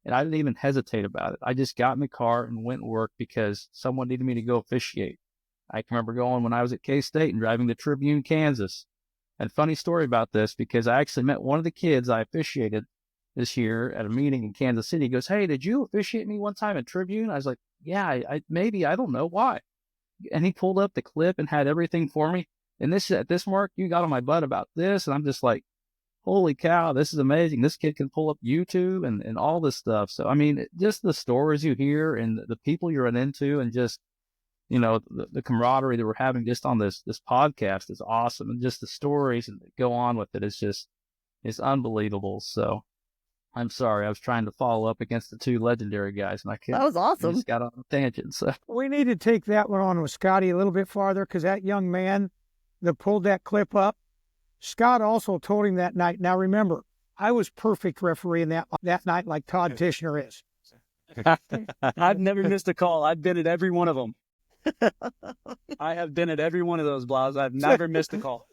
Speaker 1: And I didn't even hesitate about it. I just got in the car and went and worked because someone needed me to go officiate. I can remember going when I was at K-State and driving to Tribune, Kansas. And funny story about this, because I actually met one of the kids I officiated this year at a meeting in Kansas City. He goes, hey, did you officiate me one time at Tribune? I was like, yeah, maybe, I don't know why. And he pulled up the clip and had everything for me. And at this mark, you got on my butt about this. And I'm just like, holy cow, this is amazing. This kid can pull up YouTube and all this stuff. So, just the stories you hear and the people you run into, and just, the camaraderie that we're having just on this podcast is awesome. And just the stories and go on with it it's unbelievable. So I'm sorry, I was trying to follow up against the 2 legendary guys, and I can't.
Speaker 5: That was awesome.
Speaker 1: I just got on a tangent. So
Speaker 2: We need to take that one on with Scotty a little bit farther, because that young man that pulled that clip up. Scott also told him that night. Now remember, I was perfect referee in that night, like Todd Tichenor is.
Speaker 3: I've never missed a call. I've been at every one of them. I have been at every one of those, Blas. I've never missed a call.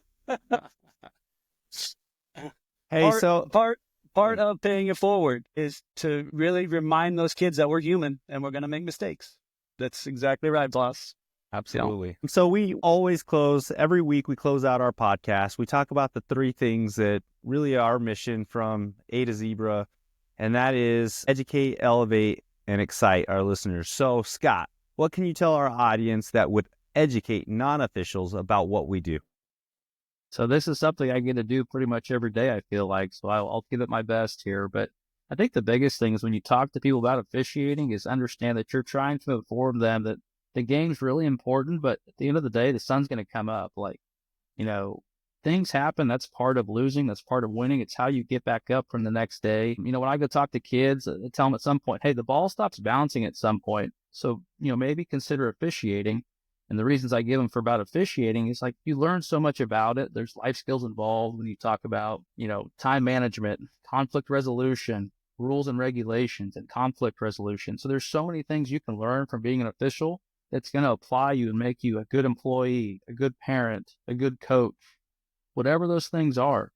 Speaker 6: Hey,
Speaker 3: part of paying it forward is to really remind those kids that we're human and we're going to make mistakes. That's exactly right, Blas.
Speaker 6: absolutely. So we always close, every week we close out our podcast. We talk about the three things that really are our mission from A to Zebra, and that is educate, elevate, and excite our listeners. So Scott, what can you tell our audience that would educate non-officials about what we do?
Speaker 1: So this is something I get to do pretty much every day, I feel like. So I'll give it my best here. But I think the biggest thing is when you talk to people about officiating is understand that you're trying to inform them that the game's really important, but at the end of the day, the sun's going to come up. Like, things happen. That's part of losing. That's part of winning. It's how you get back up from the next day. When I go talk to kids, I tell them at some point, hey, the ball stops bouncing at some point. So, maybe consider officiating. And the reasons I give them for about officiating is like you learn so much about it. There's life skills involved when you talk about, time management, conflict resolution, rules and regulations, and conflict resolution. So there's so many things you can learn from being an official that's going to apply you and make you a good employee, a good parent, a good coach, whatever those things are.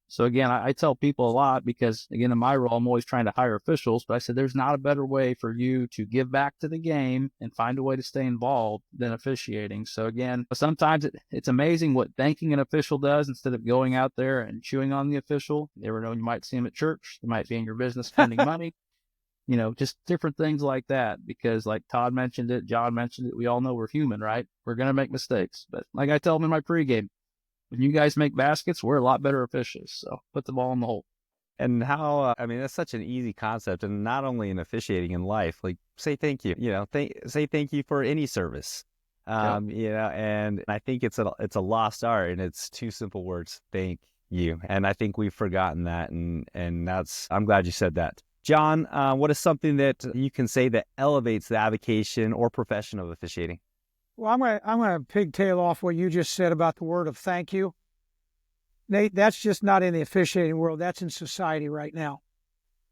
Speaker 1: So again, I tell people a lot because, again, in my role, I'm always trying to hire officials, but I said there's not a better way for you to give back to the game and find a way to stay involved than officiating. So again, sometimes it's amazing what thanking an official does instead of going out there and chewing on the official. You never know, you might see them at church. They might be in your business spending money, just different things like that. Because like Todd mentioned it, John mentioned it, we all know we're human, right? We're going to make mistakes. But like I tell them in my pregame, when you guys make baskets, we're a lot better officials. So put the ball in the hole.
Speaker 6: And how, that's such an easy concept. And not only in officiating, in life, like say thank you, say thank you for any service. And I think it's a lost art, and it's two simple words, thank you. And I think we've forgotten that. And I'm glad you said that. John, what is something that you can say that elevates the avocation or profession of officiating?
Speaker 2: Well, I'm gonna pigtail off what you just said about the word of thank you. Nate, that's just not in the officiating world. That's in society right now.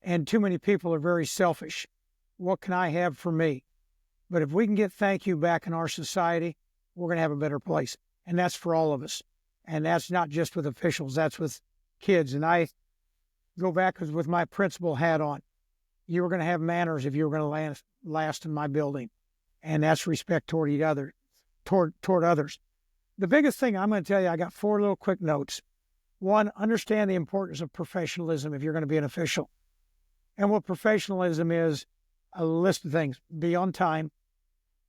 Speaker 2: And too many people are very selfish. What can I have for me? But if we can get thank you back in our society, we're going to have a better place. And that's for all of us. And that's not just with officials. That's with kids. And I go back with my principal hat on. You were going to have manners if you were going to last in my building. And that's respect toward each other, toward others. The biggest thing I'm going to tell you, I got 4 little quick notes. 1, understand the importance of professionalism if you're going to be an official. And what professionalism is, a list of things. Be on time,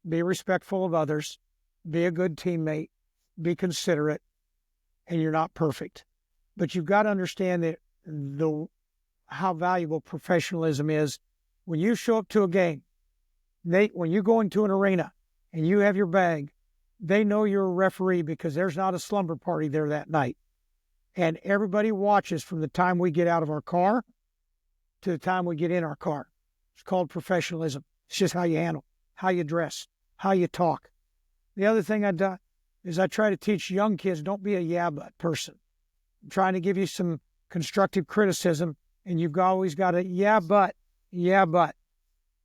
Speaker 2: be respectful of others, be a good teammate, be considerate, and you're not perfect. But you've got to understand that how valuable professionalism is when you show up to a game. Nate, when you go into an arena and you have your bag, they know you're a referee because there's not a slumber party there that night. And everybody watches from the time we get out of our car to the time we get in our car. It's called professionalism. It's just how you handle, how you dress, how you talk. The other thing I do is I try to teach young kids, don't be a yeah but person. I'm trying to give you some constructive criticism, and you've always got a yeah but.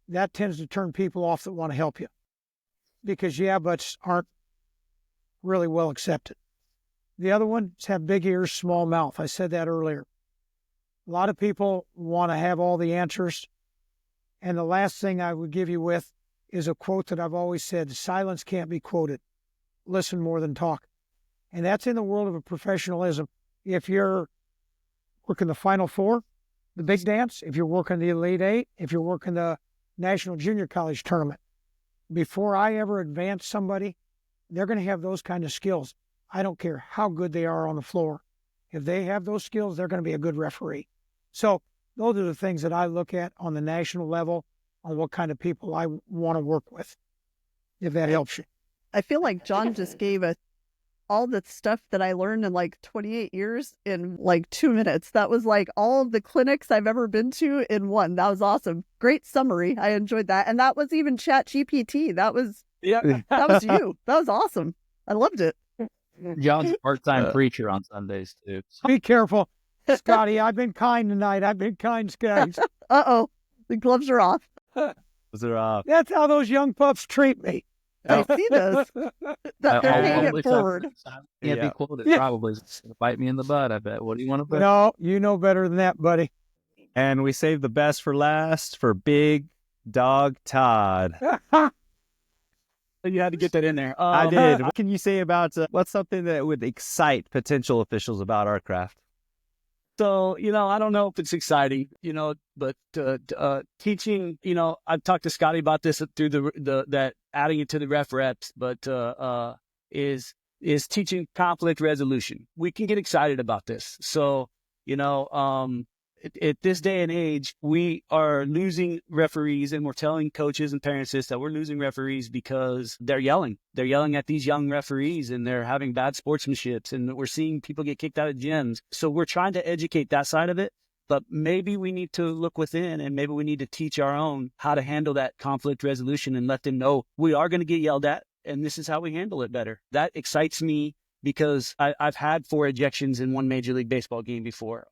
Speaker 2: That tends to turn people off that want to help you because yeah buts aren't really well accepted. The other one is have big ears, small mouth. I said that earlier. A lot of people want to have all the answers. And the last thing I would give you with is a quote that I've always said, silence can't be quoted. Listen more than talk. And that's in the world of a professionalism. If you're working the Final Four, the big dance, if you're working the Elite Eight, if you're working the National Junior College Tournament, before I ever advance somebody, they're going to have those kind of skills. I don't care how good they are on the floor. If they have those skills, they're going to be a good referee. So those are the things that I look at on the national level on what kind of people I want to work with, if that helps you.
Speaker 5: I feel like John just gave all the stuff that I learned in like 28 years in like 2 minutes. That was like all of the clinics I've ever been to in one. That was awesome. Great summary. I enjoyed that. And that was even Chat GPT. That was you. That was awesome. I loved it.
Speaker 1: John's a part-time preacher on Sundays too.
Speaker 2: Be careful, Scotty. I've been kind tonight. I've been kind, guys.
Speaker 5: Uh-oh. The gloves are off.
Speaker 6: Those are
Speaker 2: That's how those young pups treat me.
Speaker 5: I see this. That they're paying it forward.
Speaker 1: Can't be quoted. Probably it's gonna bite me in the butt. I bet. What do you want to bet?
Speaker 2: No, you know better than that, buddy.
Speaker 6: And we saved the best for last for Big Dog Todd.
Speaker 3: You had to get that in there.
Speaker 6: I did. What can you say about what's something that would excite potential officials about our craft?
Speaker 3: So, I don't know if it's exciting, but teaching, I've talked to Scotty about this through that adding it to the ref reps, but is teaching conflict resolution. We can get excited about this. So, at this day and age, we are losing referees, and we're telling coaches and parents this, that we're losing referees because they're yelling. They're yelling at these young referees, and they're having bad sportsmanships, and we're seeing people get kicked out of gyms. So we're trying to educate that side of it, but maybe we need to look within, and maybe we need to teach our own how to handle that conflict resolution and let them know we are going to get yelled at, and this is how we handle it better. That excites me, because I've had 4 ejections in one Major League Baseball game before.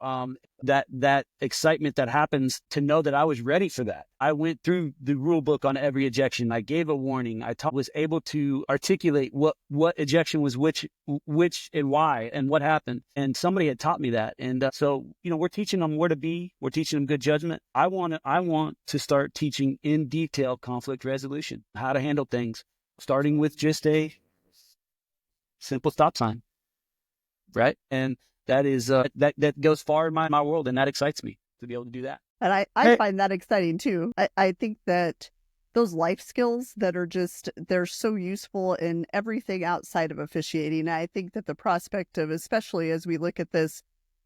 Speaker 3: That excitement that happens, to know that I was ready for that. I went through the rule book on every ejection. I gave a warning. I was able to articulate what ejection was which and why and what happened. And somebody had taught me that. And so we're teaching them where to be. We're teaching them good judgment. I want to start teaching in detail conflict resolution, how to handle things, starting with just a simple stop sign, right? And that is that goes far in my world, and that excites me to be able to do that.
Speaker 5: And I find that exciting too. I think that those life skills that are they're so useful in everything outside of officiating. I think that the prospect of, especially as we look at this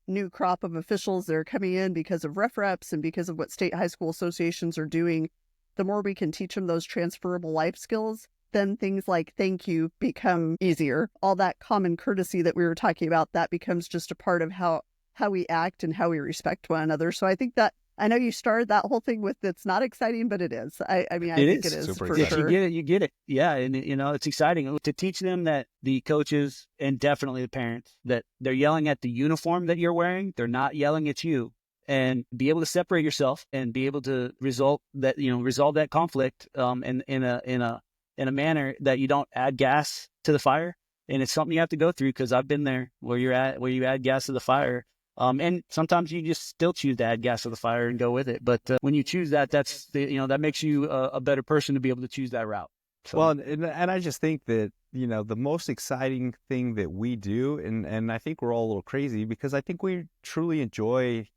Speaker 5: new crop of officials that are coming in because of ref reps and because of what state high school associations are doing, the more we can teach them those transferable life skills, then things like thank you become easier. All that common courtesy that we were talking about, that becomes just a part of how we act and how we respect one another. So I think that, I know you started that whole thing with, it's not exciting, but it is. I think it is for sure.
Speaker 3: You get it. Yeah. And it's exciting to teach them that the coaches, and definitely the parents, that they're yelling at the uniform that you're wearing. They're not yelling at you. And be able to separate yourself and be able to resolve that conflict in a manner that you don't add gas to the fire. And it's something you have to go through, because I've been there where you add gas to the fire. And sometimes you just still choose to add gas to the fire and go with it. But when you choose that, that makes you a better person to be able to choose that route. So.
Speaker 6: Well, and I just think that, the most exciting thing that we do, and I think we're all a little crazy, because I think we truly enjoy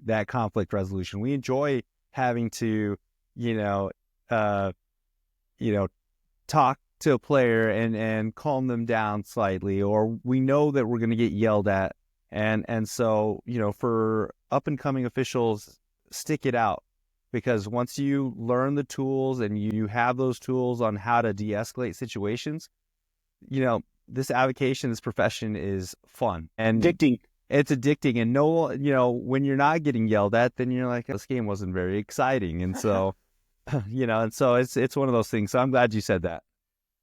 Speaker 6: that conflict resolution. We enjoy having to, talk to a player and calm them down slightly, or we know that we're going to get yelled at. And so, for up and coming officials, stick it out, because once you learn the tools and you have those tools on how to de-escalate situations, this avocation, this profession is fun and
Speaker 3: addicting.
Speaker 6: It's addicting. And when you're not getting yelled at, then you're like, this game wasn't very exciting. And so, and so it's one of those things. So I'm glad you said that.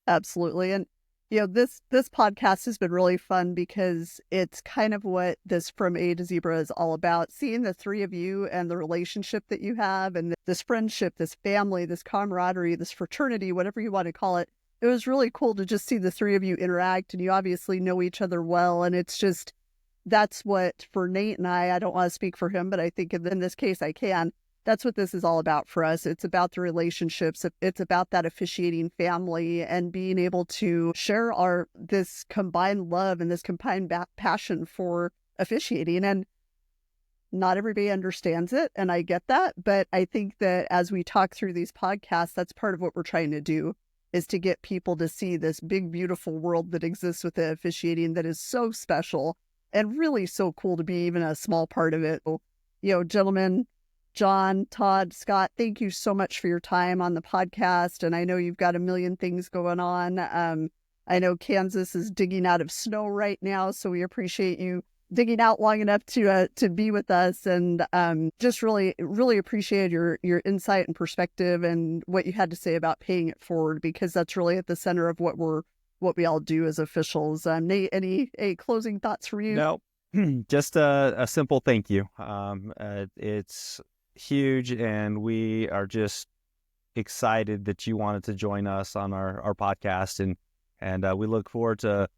Speaker 5: Absolutely. And, this podcast has been really fun, because it's kind of what this From A to Zebra is all about. Seeing the 3 of you and the relationship that you have, and this friendship, this family, this camaraderie, this fraternity, whatever you want to call it. It was really cool to just see the 3 of you interact, and you obviously know each other well. And it's just, that's what, for Nate and I don't want to speak for him, but I think in this case I can. That's what this is all about for us. It's about the relationships. It's about that officiating family, and being able to share this combined love and this combined passion for officiating. And not everybody understands it, and I get that. But I think that as we talk through these podcasts, that's part of what we're trying to do, is to get people to see this big, beautiful world that exists with the officiating, that is so special and really so cool to be even a small part of it. Gentlemen, John, Todd, Scott, thank you so much for your time on the podcast. And I know you've got a million things going on. I know Kansas is digging out of snow right now, so we appreciate you digging out long enough to be with us. And just really, really appreciate your insight and perspective and what you had to say about paying it forward, because that's really at the center of what we're what we all do as officials. Nate, any closing thoughts from you?
Speaker 6: No, just a simple thank you. It's huge, and we are just excited that you wanted to join us on our podcast, and we look forward to,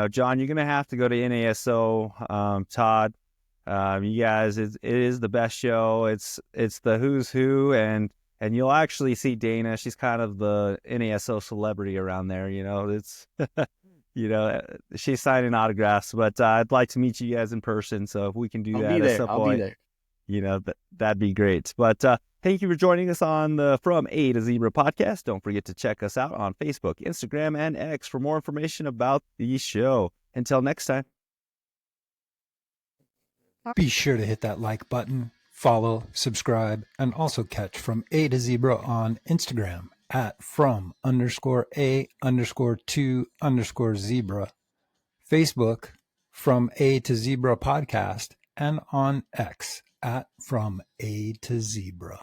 Speaker 6: John, you're gonna have to go to NASO. Todd, you guys, it is the best show. It's the who's who, and you'll actually see Dana. She's kind of the NASO celebrity around there. It's she's signing autographs, but I'd like to meet you guys in person. So if we can do that at some point, that'd be great. But thank you for joining us on the From A to Zebra podcast. Don't forget to check us out on Facebook, Instagram, and X for more information about the show. Until next time.
Speaker 4: Be sure to hit that like button, follow, subscribe, and also catch From A to Zebra on Instagram at from_A_2_zebra, Facebook From A to Zebra podcast, and on X at From A to Zebra.